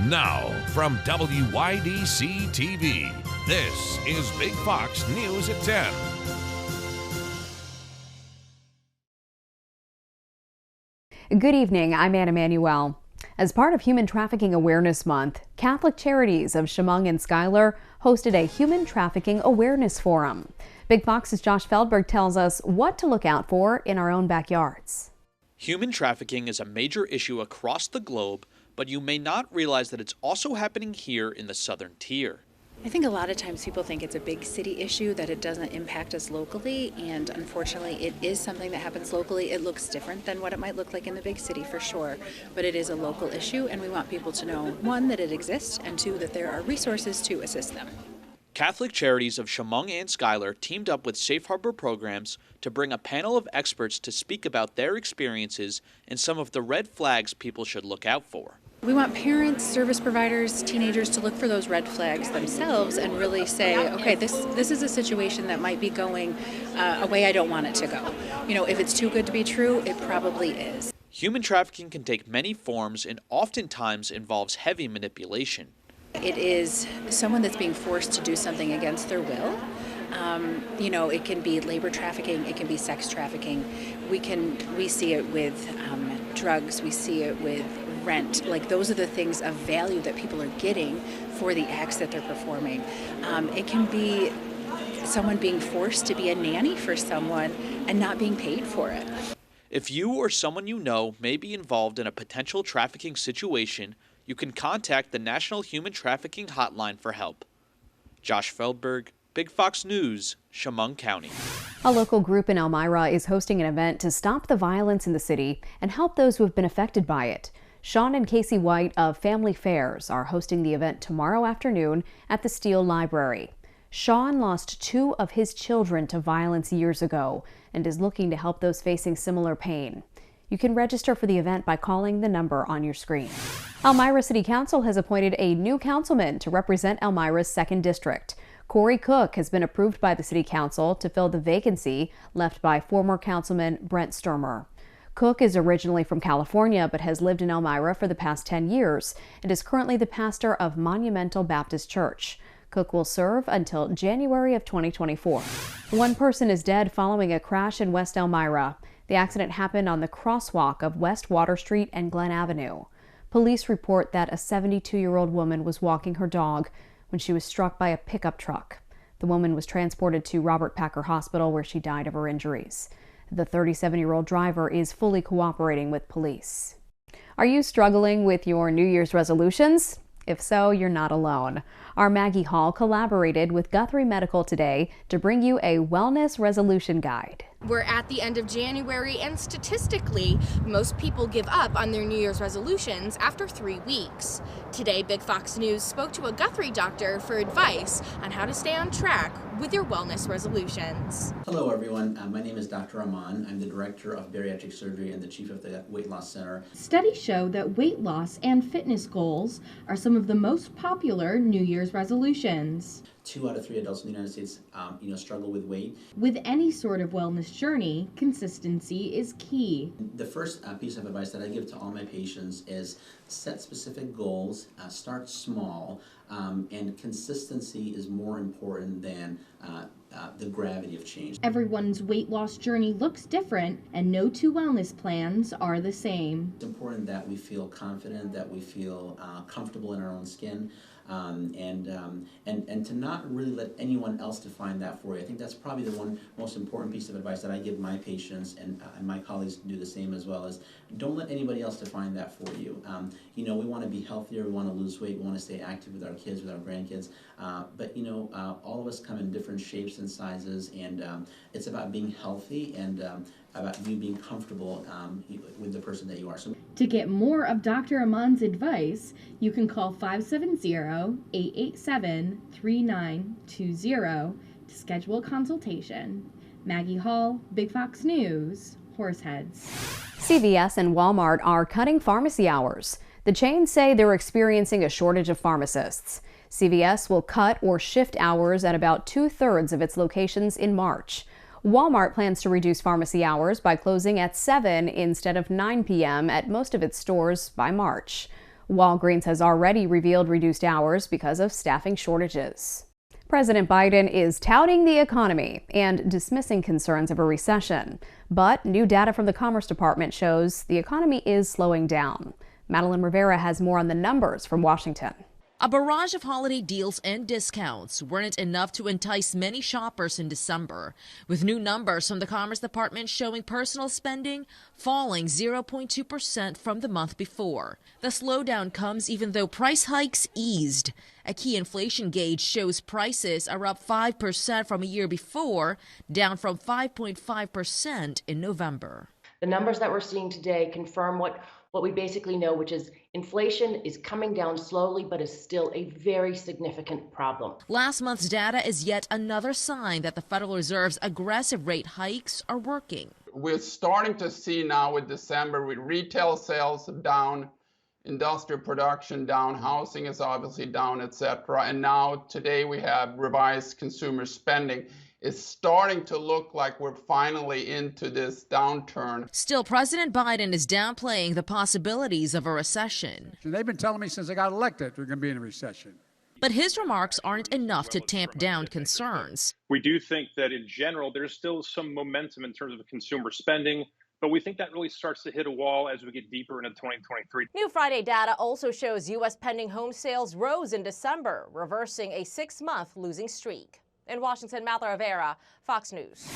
Now, from WYDC TV, this is Big Fox News at 10. Good evening, I'm Anna Manuel. As part of Human Trafficking Awareness Month, Catholic Charities of Chemung and Schuyler hosted a Human Trafficking Awareness Forum. Big Fox's Josh Feldberg tells us what to look out for in our own backyards. Human trafficking is a major issue across the globe, but you may not realize that it's also happening here in the Southern Tier. I think a lot of times people think it's a big city issue, that it doesn't impact us locally, and unfortunately it is something that happens locally. It looks different than what it might look like in the big city for sure, but it is a local issue, and we want people to know, one, that it exists, and two, that there are resources to assist them. Catholic Charities of Chemung and Schuyler teamed up with Safe Harbor Programs to bring a panel of experts to speak about their experiences and some of the red flags people should look out for. We want parents, service providers, teenagers to look for those red flags themselves and really say, okay, this is a situation that might be going a way I don't want it to go. You know, if it's too good to be true, it probably is. Human trafficking can take many forms and oftentimes involves heavy manipulation. It is someone that's being forced to do something against their will. You know, it can be labor trafficking, it can be sex trafficking. We see it with drugs, we see it with rent. Like, those are the things of value that people are getting for the acts that they're performing. It can be someone being forced to be a nanny for someone and not being paid for it. If you or someone you know may be involved in a potential trafficking situation, you can contact the National Human Trafficking Hotline for help. Josh Feldberg, Big Fox News, Chemung County. A local group in Elmira is hosting an event to stop the violence in the city and help those who have been affected by it. Sean and Casey White of Family Fairs are hosting the event tomorrow afternoon at the Steele Library. Sean lost 2 of his children to violence years ago and is looking to help those facing similar pain. You can register for the event by calling the number on your screen. Elmira City Council has appointed a new councilman to represent Elmira's 2nd District. Corey Cook has been approved by the City Council to fill the vacancy left by former Councilman Brent Sturmer. Cook is originally from California but has lived in Elmira for the past 10 years and is currently the pastor of Monumental Baptist Church. Cook will serve until January of 2024. One person is dead following a crash in West Elmira. The accident happened on the crosswalk of West Water Street and Glen Avenue. Police report that a 72-year-old woman was walking her dog when she was struck by a pickup truck. The woman was transported to Robert Packer Hospital where she died of her injuries. The 37-year-old driver is fully cooperating with police. Are you struggling with your New Year's resolutions? If so, you're not alone. Our Maggie Hall collaborated with Guthrie Medical today to bring you a wellness resolution guide. We're at the end of January, and statistically, most people give up on their New Year's resolutions after 3 weeks. Today, Big Fox News spoke to a Guthrie doctor for advice on how to stay on track with your wellness resolutions. Hello everyone, my name is Dr. Aman. I'm the Director of Bariatric Surgery and the Chief of the Weight Loss Center. Studies show that weight loss and fitness goals are some of the most popular New Year's resolutions. 2 out of 3 adults in the United States struggle with weight. With any sort of wellness journey, consistency is key. The first piece of advice that I give to all my patients is set specific goals, start small, and consistency is more important than the gravity of change. Everyone's weight loss journey looks different, and no 2 wellness plans are the same. It's important that we feel confident, that we feel comfortable in our own skin, and to not really let anyone else define that for you. I think that's probably the one most important piece of advice that I give my patients, and my colleagues do the same as well, is don't let anybody else define that for you. We want to be healthier, we want to lose weight, we want to stay active with our kids, with our grandkids, but all of us come in different shapes and sizes, and it's about being healthy and about you being comfortable with the person that you are. So, to get more of Dr. Aman's advice, you can call 570-887-3920 to schedule a consultation. Maggie Hall, Big Fox News, Horseheads. CVS and Walmart are cutting pharmacy hours. The chains say they're experiencing a shortage of pharmacists. CVS will cut or shift hours at about 2/3 of its locations in March. Walmart plans to reduce pharmacy hours by closing at 7 instead of 9 p.m. at most of its stores by March. Walgreens has already revealed reduced hours because of staffing shortages. President Biden is touting the economy and dismissing concerns of a recession. But new data from the Commerce Department shows the economy is slowing down. Madeline Rivera has more on the numbers from Washington. A barrage of holiday deals and discounts weren't enough to entice many shoppers in December, with new numbers from the Commerce Department showing personal spending falling 0.2% from the month before. The slowdown comes even though price hikes eased. A key inflation gauge shows prices are up 5% from a year before, down from 5.5% in November. The numbers that we're seeing today confirm what we basically know, which is inflation is coming down slowly, but is still a very significant problem. Last month's data is yet another sign that the Federal Reserve's aggressive rate hikes are working. We're starting to see now with December, with retail sales down, industrial production down, housing is obviously down, etc. And now today we have revised consumer spending. It's starting to look like we're finally into this downturn. Still, President Biden is downplaying the possibilities of a recession. They've been telling me since I got elected we're going to be in a recession. But his remarks aren't enough to tamp down concerns. We do think that in general, there's still some momentum in terms of consumer spending, but we think that really starts to hit a wall as we get deeper into 2023. New Friday data also shows U.S. pending home sales rose in December, reversing a 6-month losing streak. In Washington, Madeline Rivera, Fox News.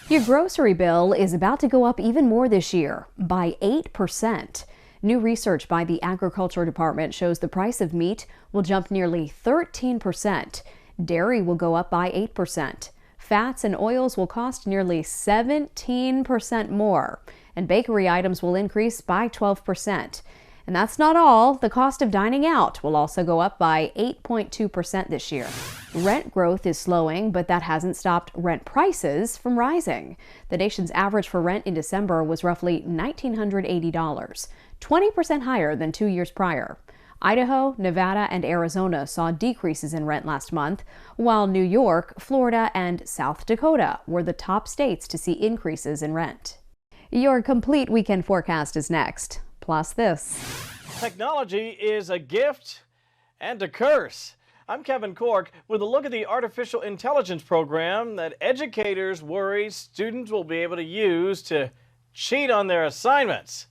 Your grocery bill is about to go up even more this year, by 8%. New research by the Agriculture Department shows the price of meat will jump nearly 13%. Dairy will go up by 8%. Fats and oils will cost nearly 17% more. And bakery items will increase by 12%. And that's not all. The cost of dining out will also go up by 8.2% this year. Rent growth is slowing, but that hasn't stopped rent prices from rising. The nation's average for rent in December was roughly $1,980, 20% higher than 2 years prior. Idaho, Nevada, and Arizona saw decreases in rent last month, while New York, Florida, and South Dakota were the top states to see increases in rent. Your complete weekend forecast is next. Plus this. Technology is a gift and a curse. I'm Kevin Cork with a look at the artificial intelligence program that educators worry students will be able to use to cheat on their assignments.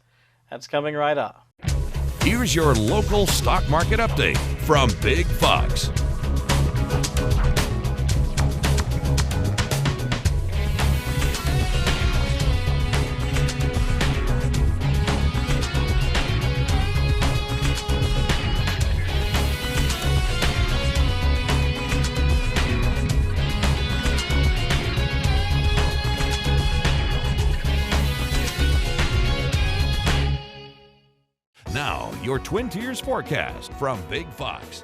That's coming right up. Here's your local stock market update from Big Fox. Now, your Twin Tiers forecast from Big Fox.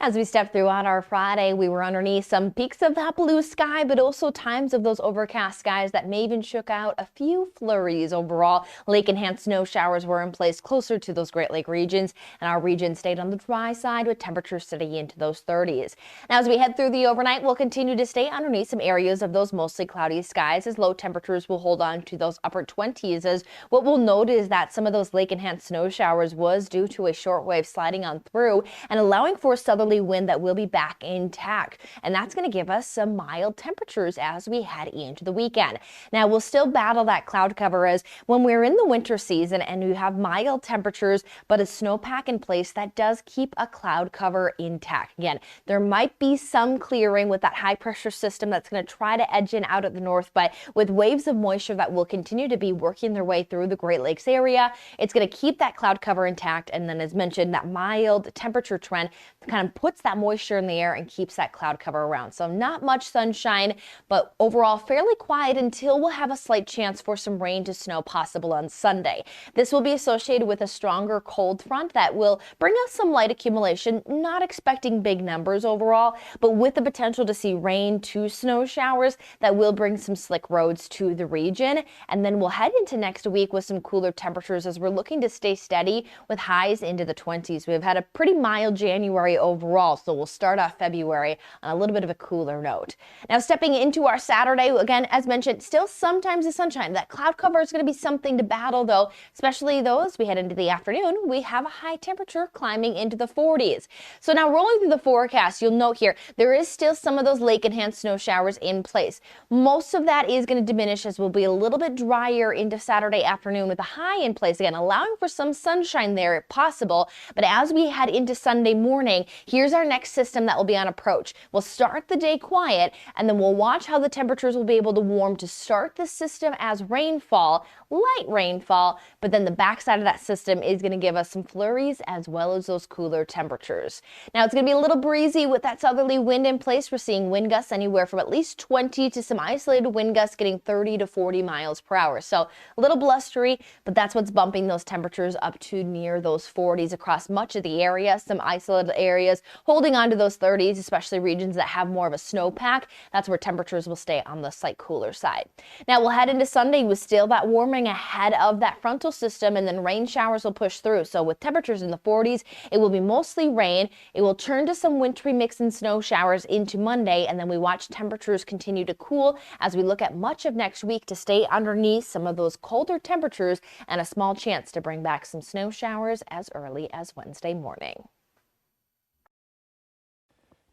As we step throughout our Friday, we were underneath some peaks of that blue sky, but also times of those overcast skies that may even shook out a few flurries overall. Lake-enhanced snow showers were in place closer to those Great Lake regions, and our region stayed on the dry side with temperatures sitting into those 30s. Now, as we head through the overnight, we'll continue to stay underneath some areas of those mostly cloudy skies as low temperatures will hold on to those upper 20s. As what we'll note is that some of those lake-enhanced snow showers was due to a shortwave sliding on through and allowing for southerly wind that will be back intact, and that's going to give us some mild temperatures as we head into the weekend. Now, we'll still battle that cloud cover as when we're in the winter season and you have mild temperatures but a snowpack in place, that does keep a cloud cover intact. Again, there might be some clearing with that high pressure system that's going to try to edge in out at the north, but with waves of moisture that will continue to be working their way through the Great Lakes area, it's going to keep that cloud cover intact, and then as mentioned, that mild temperature trend kind of puts that moisture in the air and keeps that cloud cover around. So not much sunshine, but overall fairly quiet until we'll have a slight chance for some rain to snow possible on Sunday. This will be associated with a stronger cold front that will bring us some light accumulation, not expecting big numbers overall, but with the potential to see rain to snow showers that will bring some slick roads to the region. And then we'll head into next week with some cooler temperatures as we're looking to stay steady with highs into the 20s. We've had a pretty mild January overall, overall. So we'll start off February on a little bit of a cooler note. Now stepping into our Saturday, again, as mentioned, still sometimes the sunshine. That cloud cover is going to be something to battle though, especially though as we head into the afternoon, we have a high temperature climbing into the 40s. So now rolling through the forecast, you'll note here, there is still some of those lake enhanced snow showers in place. Most of that is going to diminish as we'll be a little bit drier into Saturday afternoon with a high in place again, allowing for some sunshine there if possible. But as we head into Sunday morning, here's our next system that will be on approach. We'll start the day quiet and then we'll watch how the temperatures will be able to warm to start the system as rainfall, light rainfall, but then the backside of that system is going to give us some flurries as well as those cooler temperatures. Now it's going to be a little breezy with that southerly wind in place. We're seeing wind gusts anywhere from at least 20 to some isolated wind gusts getting 30 to 40 miles per hour. So a little blustery, but that's what's bumping those temperatures up to near those 40s across much of the area. Some isolated areas holding on to those 30s, especially regions that have more of a snowpack. That's where temperatures will stay on the slight cooler side. Now we'll head into Sunday with still that warming ahead of that frontal system, and then rain showers will push through. So with temperatures in the 40s, it will be mostly rain. It will turn to some wintry mix and snow showers into Monday, and then we watch temperatures continue to cool as we look at much of next week to stay underneath some of those colder temperatures and a small chance to bring back some snow showers as early as Wednesday morning.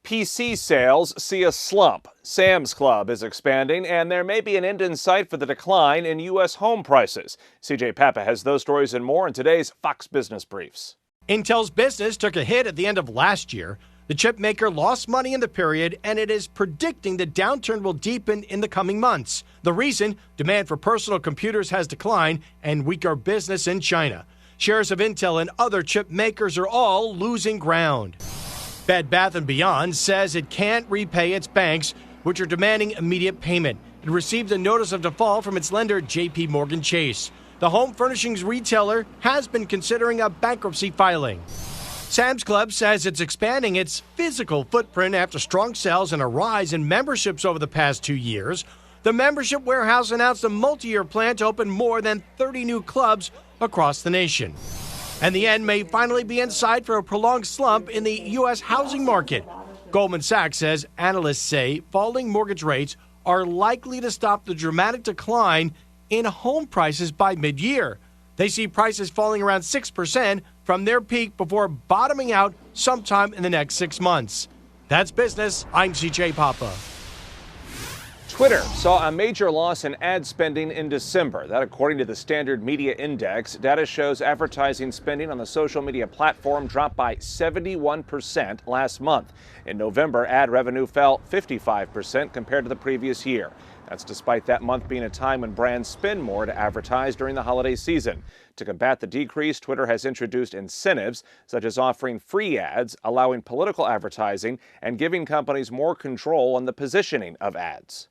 PC sales see a slump. Sam's Club is expanding, and there may be an end in sight for the decline in U.S. home prices. CJ Papa has those stories and more in today's Fox Business Briefs. Intel's business took a hit at the end of last year. The chip maker lost money in the period, and it is predicting the downturn will deepen in the coming months. The reason? Demand for personal computers has declined and weaker business in China. Shares of Intel and other chip makers are all losing ground. Bed Bath & Beyond says it can't repay its banks, which are demanding immediate payment. It received a notice of default from its lender, J.P. Morgan Chase. The home furnishings retailer has been considering a bankruptcy filing. Sam's Club says it's expanding its physical footprint after strong sales and a rise in memberships over the past 2 years. The membership warehouse announced a multi-year plan to open more than 30 new clubs across the nation. And the end may finally be in sight for a prolonged slump in the U.S. housing market. Goldman Sachs says analysts say falling mortgage rates are likely to stop the dramatic decline in home prices by mid-year. They see prices falling around 6% from their peak before bottoming out sometime in the next 6 months. That's business. I'm CJ Papa. Twitter saw a major loss in ad spending in December. That, according to the Standard Media Index, data shows advertising spending on the social media platform dropped by 71% last month. In November, ad revenue fell 55% compared to the previous year. That's despite that month being a time when brands spend more to advertise during the holiday season. To combat the decrease, Twitter has introduced incentives, such as offering free ads, allowing political advertising, and giving companies more control on the positioning of ads.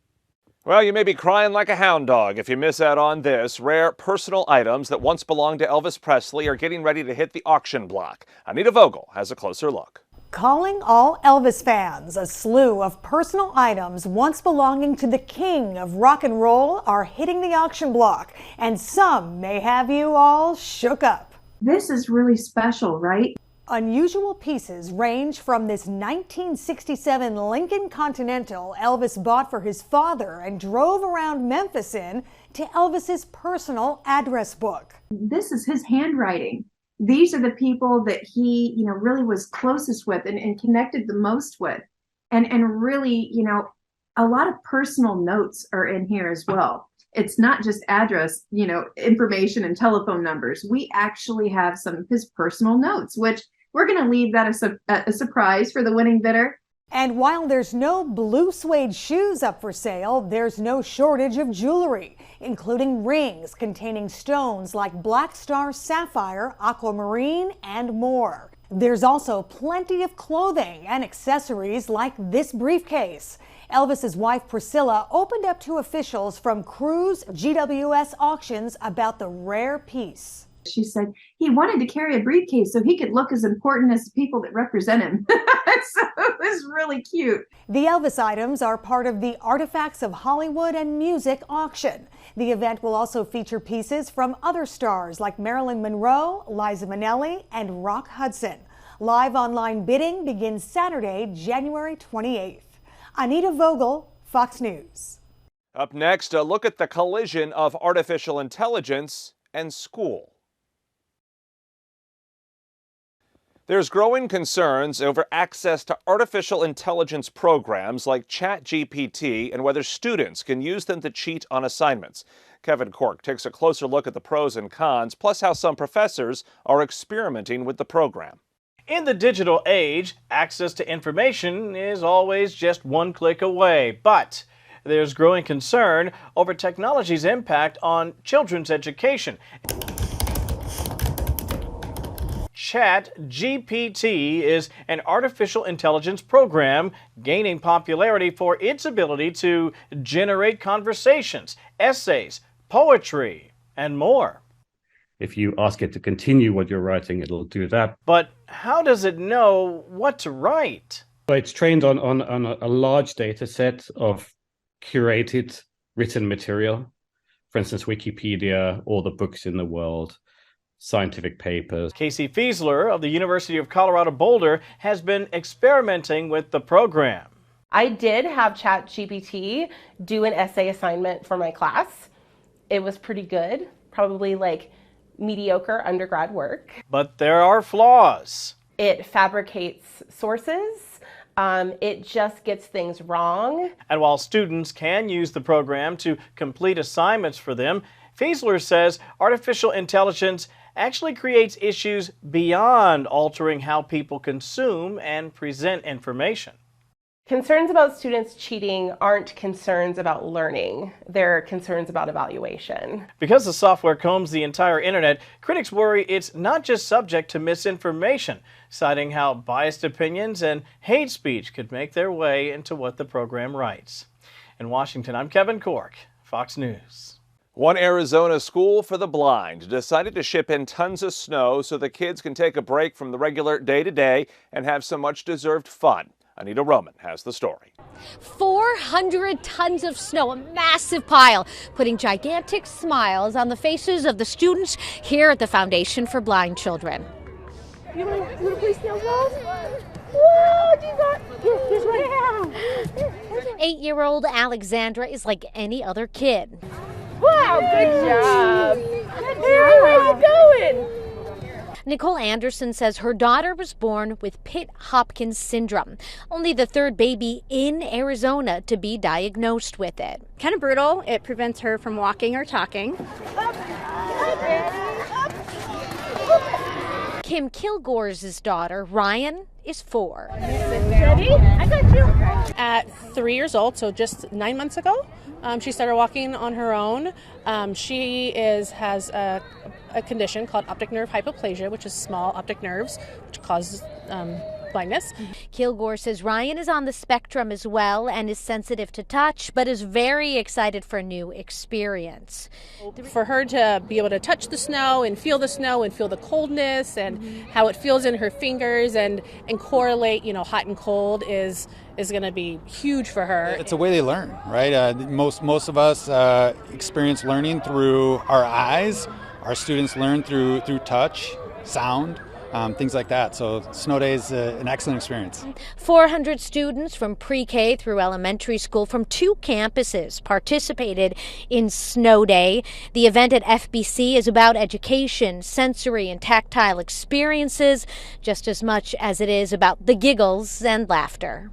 Well, you may be crying like a hound dog if you miss out on this. Rare personal items that once belonged to Elvis Presley are getting ready to hit the auction block. Anita Vogel has a closer look. Calling all Elvis fans, a slew of personal items once belonging to the king of rock and roll are hitting the auction block, and some may have you all shook up. This is really special, right? Unusual pieces range from this 1967 Lincoln Continental Elvis bought for his father and drove around Memphis in, to Elvis's personal address book. This is his handwriting. These are the people that he, really was closest with and connected the most with. And really, a lot of personal notes are in here as well. It's not just address, information and telephone numbers. We actually have some of his personal notes, which we're going to leave that a surprise for the winning bidder. And while there's no blue suede shoes up for sale, there's no shortage of jewelry, including rings containing stones like black star sapphire, aquamarine, and more. There's also plenty of clothing and accessories like this briefcase. Elvis's wife Priscilla opened up to officials from Cruise GWS Auctions about the rare piece. She said he wanted to carry a briefcase so he could look as important as the people that represent him. So it was really cute. The Elvis items are part of the Artifacts of Hollywood and Music auction. The event will also feature pieces from other stars like Marilyn Monroe, Liza Minnelli, and Rock Hudson. Live online bidding begins Saturday, January 28th. Anita Vogel, Fox News. Up next, a look at the collision of artificial intelligence and school. There's growing concerns over access to artificial intelligence programs like ChatGPT and whether students can use them to cheat on assignments. Kevin Cork takes a closer look at the pros and cons, plus how some professors are experimenting with the program. In the digital age, access to information is always just one click away, but there's growing concern over technology's impact on children's education. ChatGPT is an artificial intelligence program gaining popularity for its ability to generate conversations, essays, poetry, and more. If you ask it to continue what you're writing, it'll do that. But how does it know what to write? So it's trained on a large data set of curated written material. For instance, Wikipedia, all the books in the world, scientific papers. Casey Fiesler of the University of Colorado Boulder has been experimenting with the program. I did have ChatGPT do an essay assignment for my class. It was pretty good, probably like mediocre undergrad work. But there are flaws. It fabricates sources. It just gets things wrong. And while students can use the program to complete assignments for them, Fiesler says artificial intelligence actually creates issues beyond altering how people consume and present information. Concerns about students cheating aren't concerns about learning. They're concerns about evaluation. Because the software combs the entire internet, critics worry it's not just subject to misinformation, citing how biased opinions and hate speech could make their way into what the program writes. In Washington, I'm Kevin Cork, Fox News. One Arizona school for the blind decided to ship in tons of snow so the kids can take a break from the regular day-to-day and have some much-deserved fun. Anita Roman has the story. 400 tons of snow, a massive pile, putting gigantic smiles on the faces of the students here at the Foundation for Blind Children. You want to play snowballs? Whoa, here's right now. 8-year-old Alexandra is like any other kid. Wow, good job. Where are you going? Nicole Anderson says her daughter was born with Pitt-Hopkins syndrome, only the third baby in Arizona to be diagnosed with it. Kind of brutal. It prevents her from walking or talking. Kim Kilgore's daughter, Ryan, is 4. Ready? I got you. At 3 years old, so just 9 months ago, she started walking on her own. She has a condition called optic nerve hypoplasia, which is small optic nerves, which causes blindness. Kilgore says Ryan is on the spectrum as well and is sensitive to touch, but is very excited for a new experience. For her to be able to touch the snow and feel the coldness and how it feels in her fingers and correlate, hot and cold is going to be huge for her. It's a way they learn, right? Most of us experience learning through our eyes. Our students learn through touch, sound, things like that. So Snow Day is an excellent experience. 400 students from pre-K through elementary school from 2 campuses participated in Snow Day. The event at FBC is about education, sensory and tactile experiences, just as much as it is about the giggles and laughter.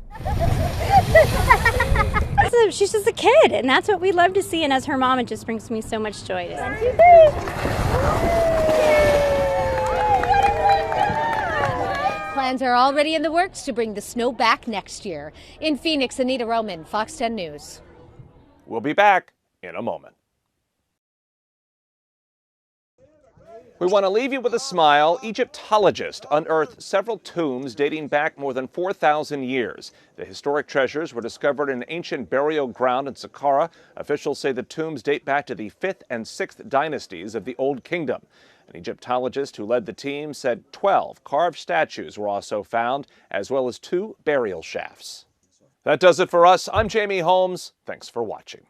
She's just a kid, and that's what we love to see. And as her mom, it just brings me so much joy to see. Plans are already in the works to bring the snow back next year. In Phoenix, Anita Roman, Fox 10 News. We'll be back in a moment. We want to leave you with a smile. Egyptologists unearthed several tombs dating back more than 4,000 years. The historic treasures were discovered in an ancient burial ground in Saqqara. Officials say the tombs date back to the 5th and 6th dynasties of the Old Kingdom. An Egyptologist who led the team said 12 carved statues were also found, as well as 2 burial shafts. That does it for us. I'm Jamie Holmes. Thanks for watching.